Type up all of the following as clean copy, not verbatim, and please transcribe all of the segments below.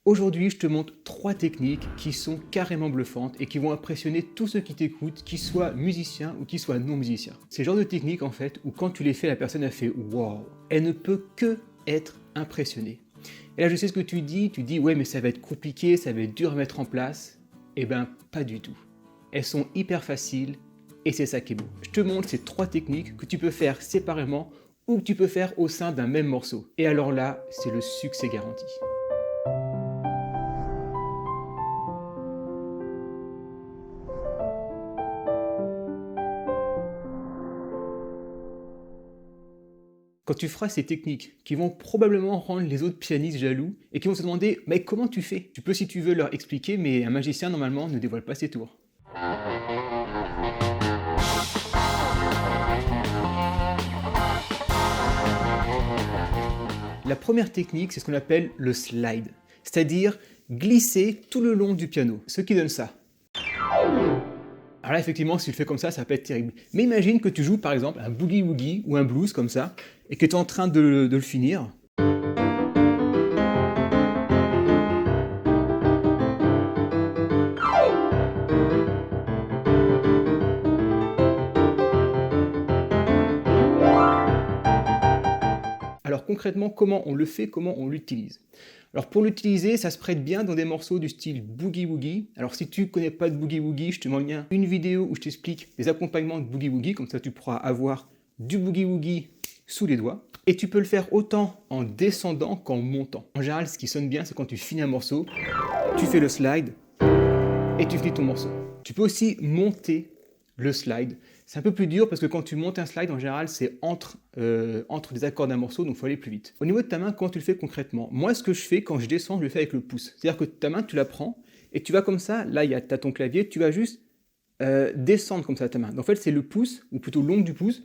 Aujourd'hui, je te montre 3 techniques qui sont carrément bluffantes et qui vont impressionner tous ceux qui t'écoutent, qu'ils soient musiciens ou qu'ils soient non musiciens. C'est le genre de technique en fait où quand tu les fais, la personne a fait wow. Elle ne peut que être impressionnée. Et là, je sais ce que tu dis ouais mais ça va être compliqué, ça va être dur à mettre en place. Eh ben pas du tout. Elles sont hyper faciles et c'est ça qui est beau. Je te montre ces 3 techniques que tu peux faire séparément ou que tu peux faire au sein d'un même morceau. Et alors là, c'est le succès garanti. Quand tu feras ces techniques qui vont probablement rendre les autres pianistes jaloux et qui vont se demander « mais comment tu fais ?» Tu peux si tu veux leur expliquer, mais un magicien normalement ne dévoile pas ses tours. La première technique, c'est ce qu'on appelle le slide, c'est-à-dire glisser tout le long du piano, ce qui donne ça. Alors là, effectivement, si tu le fais comme ça peut être terrible. Mais imagine que tu joues par exemple un boogie-woogie ou un blues comme ça, et que tu es en train de le finir. Alors concrètement, comment on le fait, comment on l'utilise? Alors pour l'utiliser, ça se prête bien dans des morceaux du style Boogie Woogie. Alors si tu ne connais pas de Boogie Woogie, je te mets en lien une vidéo où je t'explique les accompagnements de Boogie Woogie, comme ça tu pourras avoir du Boogie Woogie sous les doigts. Et tu peux le faire autant en descendant qu'en montant. En général, ce qui sonne bien, c'est quand tu finis un morceau, tu fais le slide et tu finis ton morceau. Tu peux aussi monter le slide. C'est un peu plus dur parce que quand tu montes un slide, en général, c'est entre des accords d'un morceau, donc il faut aller plus vite. Au niveau de ta main, comment tu le fais concrètement? Moi, ce que je fais quand je descends, je le fais avec le pouce. C'est-à-dire que ta main, tu la prends et tu vas comme ça, là, tu as ton clavier, tu vas juste descendre comme ça ta main. Donc, en fait, c'est le pouce, ou plutôt l'ongle du pouce,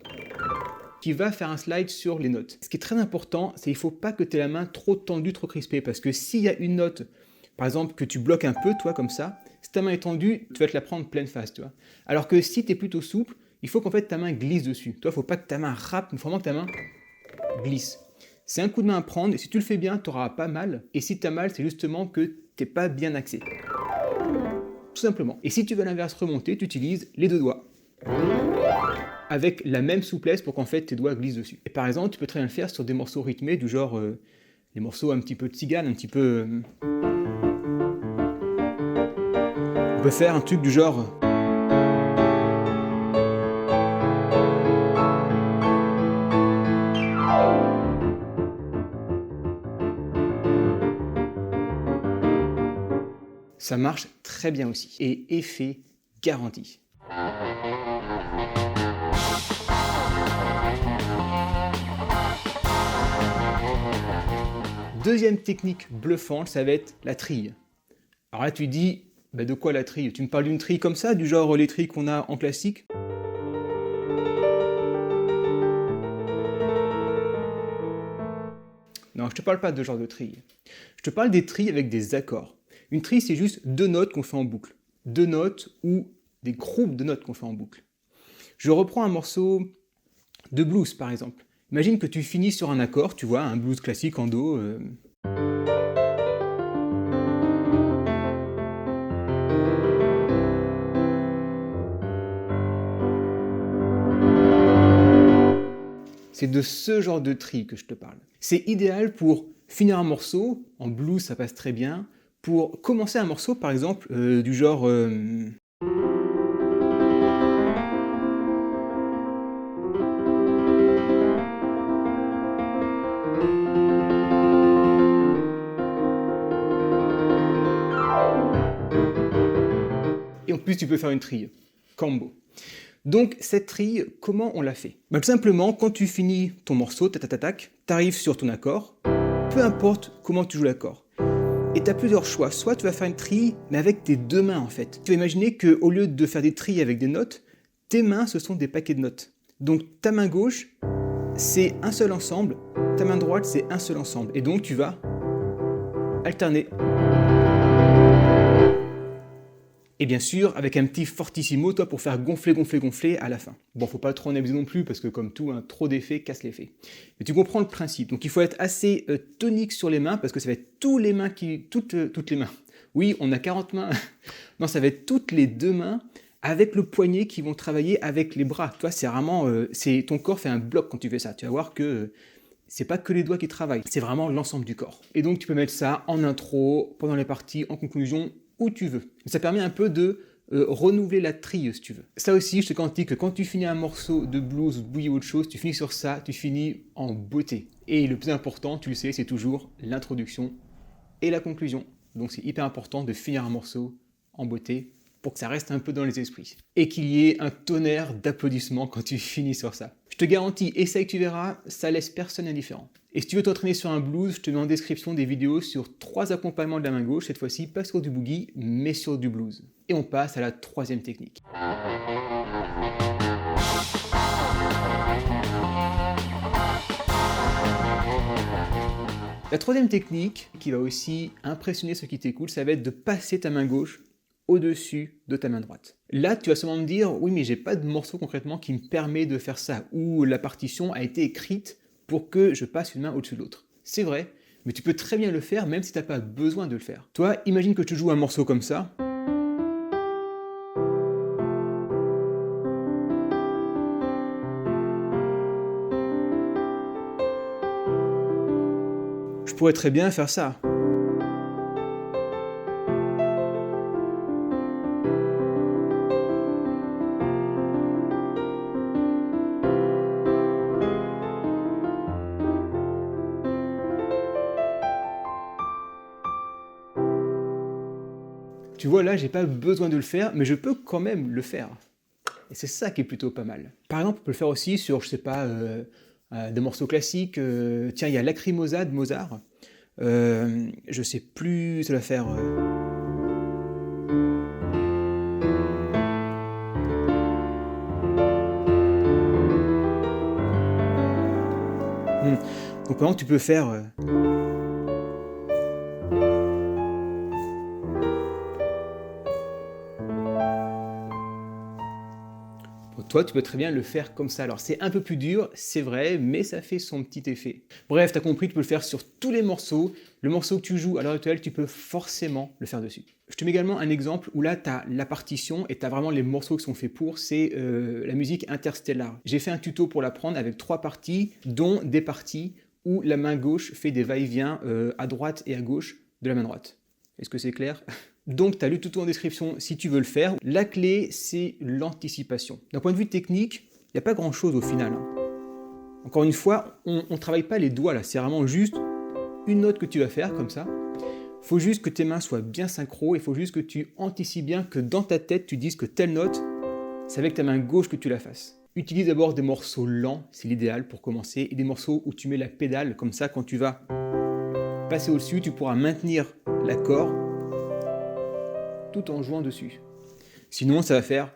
qui va faire un slide sur les notes. Ce qui est très important, c'est qu'il ne faut pas que tu aies la main trop tendue, trop crispée, parce que s'il y a une note, par exemple, que tu bloques un peu, toi, comme ça, si ta main est tendue, tu vas te la prendre pleine face, tu vois. Alors que si tu es plutôt souple, il faut qu'en fait ta main glisse dessus. Toi, il ne faut pas que ta main râpe, il faut vraiment que ta main glisse. C'est un coup de main à prendre, et si tu le fais bien, tu n'auras pas mal. Et si tu as mal, c'est justement que tu n'es pas bien axé. Tout simplement. Et si tu veux à l'inverse remonter, tu utilises les 2 doigts. Avec la même souplesse pour qu'en fait tes doigts glissent dessus. Et par exemple, tu peux très bien le faire sur des morceaux rythmés du genre les morceaux un petit peu de tzigane, un petit peu... On peut faire un truc du genre... Ça marche très bien aussi. Et effet garanti. Deuxième technique bluffante, ça va être la trille. Alors là, tu dis, bah de quoi la trille? Tu me parles d'une trille comme ça, du genre les trilles qu'on a en classique? Non, je te parle pas de ce genre de trille. Je te parle des trilles avec des accords. Une trille, c'est juste 2 notes qu'on fait en boucle. 2 notes ou des groupes de notes qu'on fait en boucle. Je reprends un morceau de blues, par exemple. Imagine que tu finis sur un accord, tu vois, un blues classique en do. C'est de ce genre de trille que je te parle. C'est idéal pour finir un morceau, en blues ça passe très bien, pour commencer un morceau par exemple du genre... Et en plus tu peux faire une trille, combo. Donc cette trille, comment on la fait? Tout simplement, quand tu finis ton morceau, tu arrives sur ton accord, peu importe comment tu joues l'accord. Et tu as plusieurs choix. Soit tu vas faire une trille, mais avec tes 2 mains en fait. Tu vas imaginer qu'au lieu de faire des trilles avec des notes, tes mains ce sont des paquets de notes. Donc ta main gauche, c'est un seul ensemble, ta main droite, c'est un seul ensemble. Et donc tu vas alterner. Et bien sûr, avec un petit fortissimo, toi, pour faire gonfler, gonfler, gonfler à la fin. Bon, faut pas trop en abuser non plus, parce que comme tout, trop d'effets casse l'effet. Mais tu comprends le principe. Donc il faut être assez tonique sur les mains, parce que ça va être toutes les mains. Oui, on a 40 mains. Non, ça va être toutes les 2 mains, avec le poignet qui vont travailler avec les bras. Toi, c'est vraiment, ton corps fait un bloc quand tu fais ça. Tu vas voir que c'est pas que les doigts qui travaillent, c'est vraiment l'ensemble du corps. Et donc tu peux mettre ça en intro, pendant les parties, en conclusion, où tu veux. Ça permet un peu de renouveler la trille, si tu veux. Ça aussi, je te garantis que quand tu finis un morceau de blues, bouillie ou autre chose, tu finis sur ça, tu finis en beauté. Et le plus important, tu le sais, c'est toujours l'introduction et la conclusion. Donc c'est hyper important de finir un morceau en beauté pour que ça reste un peu dans les esprits. Et qu'il y ait un tonnerre d'applaudissements quand tu finis sur ça. Je te garantis, essaye, tu verras, ça laisse personne indifférent. Et si tu veux t'entraîner sur un blues, je te mets en description des vidéos sur 3 accompagnements de la main gauche, cette fois-ci pas sur du boogie, mais sur du blues. Et on passe à la 3e technique. La 3e technique, qui va aussi impressionner ceux qui t'écoutent, ça va être de passer ta main gauche au-dessus de ta main droite. Là, tu vas sûrement me dire, oui, mais j'ai pas de morceau concrètement qui me permet de faire ça, ou la partition a été écrite pour que je passe une main au-dessus de l'autre. C'est vrai, mais tu peux très bien le faire même si tu n'as pas besoin de le faire. Toi, imagine que tu joues un morceau comme ça. Je pourrais très bien faire ça. Tu vois, là, j'ai pas besoin de le faire, mais je peux quand même le faire. Et c'est ça qui est plutôt pas mal. Par exemple, on peut le faire aussi sur, je sais pas, des morceaux classiques. Tiens, il y a Lacrimosa de Mozart. Je sais plus, ça doit faire... Donc, par exemple, tu peux faire... Toi, tu peux très bien le faire comme ça. Alors, c'est un peu plus dur, c'est vrai, mais ça fait son petit effet. Bref, tu as compris, tu peux le faire sur tous les morceaux. Le morceau que tu joues à l'heure actuelle, tu peux forcément le faire dessus. Je te mets également un exemple où là, tu as la partition et tu as vraiment les morceaux qui sont faits pour. C'est la musique Interstellar. J'ai fait un tuto pour l'apprendre avec 3 parties, dont des parties où la main gauche fait des va-et-vient à droite et à gauche de la main droite. Est-ce que c'est clair ? Donc, tu as le tuto en description si tu veux le faire. La clé, c'est l'anticipation. D'un point de vue technique, il n'y a pas grand-chose au final. Encore une fois, on ne travaille pas les doigts là. C'est vraiment juste une note que tu vas faire comme ça. Il faut juste que tes mains soient bien synchro. Il faut juste que tu anticipes bien, que dans ta tête, tu dises que telle note, c'est avec ta main gauche que tu la fasses. Utilise d'abord des morceaux lents, c'est l'idéal pour commencer, et des morceaux où tu mets la pédale. Comme ça, quand tu vas passer au-dessus, tu pourras maintenir l'accord tout en jouant dessus. Sinon, ça va faire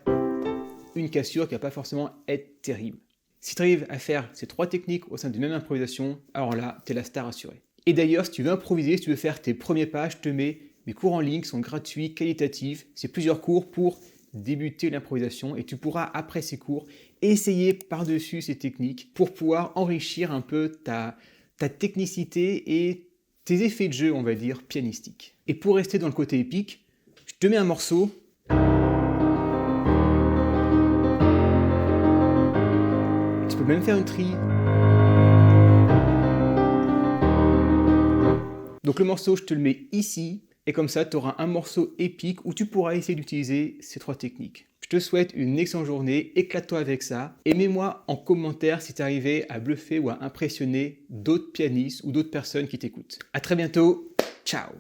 une cassure qui va pas forcément être terrible. Si tu arrives à faire ces 3 techniques au sein d'une même improvisation, alors là, tu es la star assurée. Et d'ailleurs, si tu veux improviser, si tu veux faire tes premiers pas, je te mets mes cours en ligne qui sont gratuits, qualitatifs. C'est plusieurs cours pour débuter l'improvisation et tu pourras, après ces cours, essayer par-dessus ces techniques pour pouvoir enrichir un peu ta technicité et tes effets de jeu, on va dire, pianistiques. Et pour rester dans le côté épique, je te mets un morceau. Tu peux même faire une trille. Donc le morceau, je te le mets ici. Et comme ça, tu auras un morceau épique où tu pourras essayer d'utiliser ces 3 techniques. Je te souhaite une excellente journée. Éclate-toi avec ça. Et mets-moi en commentaire si tu es arrivé à bluffer ou à impressionner d'autres pianistes ou d'autres personnes qui t'écoutent. À très bientôt. Ciao.